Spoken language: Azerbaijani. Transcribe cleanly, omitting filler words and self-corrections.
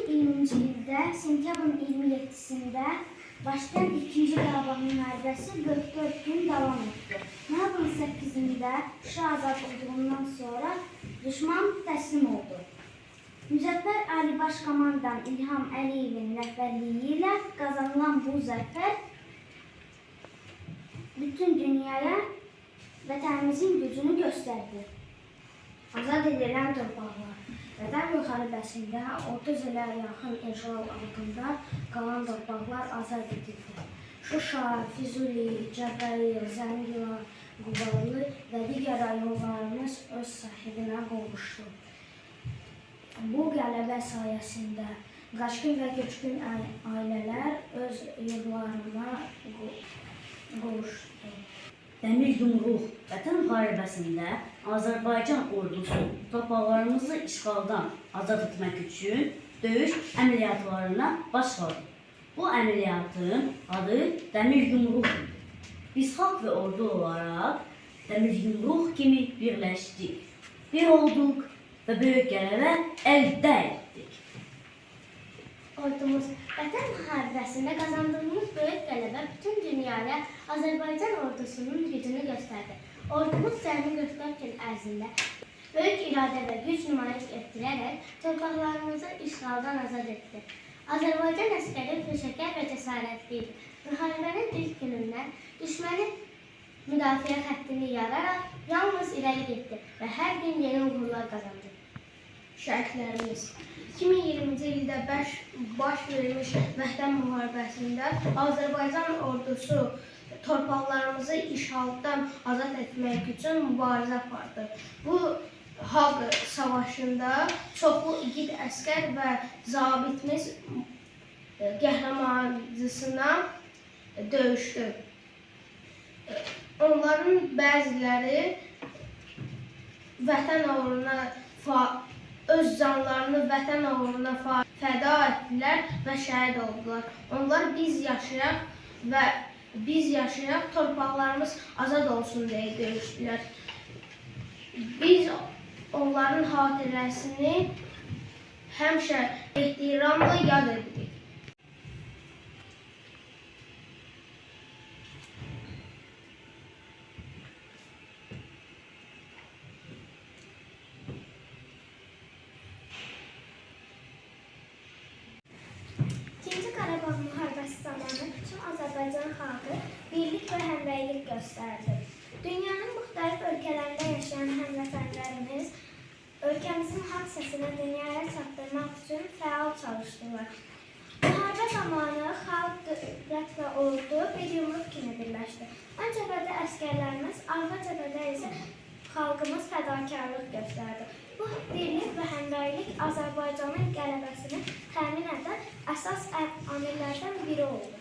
2020 ildə sentyabrın 27-sində başlayan 2-ci Qarabağ müharibəsi 44 gün davam etdi. Noyabrın 8-də Şuşa azad olduğundan sonra düşman təslim oldu. Müzəffər Ali Baş Komandan İlham Əliyevin rəhbərliyi ilə qazanılan bu zəfər bütün dünyaya vətənimizin gücünü göstərdi. Azad edilən torpaqlar Vətən müharibəsində 30 ilə yaxın inşallah altında qalan torpaqlar azad edildi. Şuşa, Füzuli, Cəbrayıl, Zəngilon, Qubalı və digər rayonlarımız öz sahibinə qovuşdu. Bu qələbə sayəsində qaçqın və köçkün ailələr öz yurtlarına qovuşdu. Dəmir yumruq Vətən müharibəsində Azərbaycan ordusu torpaqlarımızı işğaldan azad etmək üçün döyüş əməliyyatlarına başladı. Bu əməliyyatın adı Dəmir yumruq idi. Biz xalq və ordu olaraq Dəmir yumruq kimi birləşdik. Bir olduq və böyük qələbə əldə etdik. Ordumuz Vətən müharibəsində qazandığımız böyük qələbə bütün dünyaya Azərbaycan ordusunun gücünü göstərdi. Ordumuz cəmi 44 gün ərzində böyük iradə və güc nümayiş etdirərək torpaqlarımızı işğaldan azad etdi. Azərbaycan əsgəri peşəkar və cəsarətli idi. Müharibənin ilk günündən düşməni müdafiə xəttini yararaq yalnız irəli getdi və hər gün yeni uğurlar qazandı. Şəhidlərimiz 2020-ci ildə baş vermiş Vətən müharibəsində Azərbaycan ordusu torpaqlarımızı işğaldan azad etmək üçün mübarizə apardı. Bu Xalq savaşında çoxlu igid əskər və zabitimiz qəhrəmancasına döyüşdü. Onların bəziləri vətən uğruna öz canlarını vətən uğruna fəda etdilər və şəhid oldular. Onlar biz yaşayaq, torpaqlarımız azad olsun deyə döyüşdülər. Biz onların xatirəsini həmişə ehtiramla yad edirik. İkinci Qarabağ müharibəsi zamanı bütün Azərbaycan xalqı birlik və həmrəylik göstərdi. Dünyanın müxtəlif ölkələrində yaşayan həmvətənlərimiz ölkəmizin haqq səsini dünyaya çatdırmaq üçün fəal çalışdılar. Müharibə zamanı xalq, dövlət və ordu bir yumruq kimi birləşdi. Ön cəbhədə əsgərlərimiz, arxa cəbhədə isə xalqımız fədakarlıq göstərdi. Bu birlik və həmrəylik Azərbaycanın qələbəsini təmin edən əsas amillərdən biri oldu.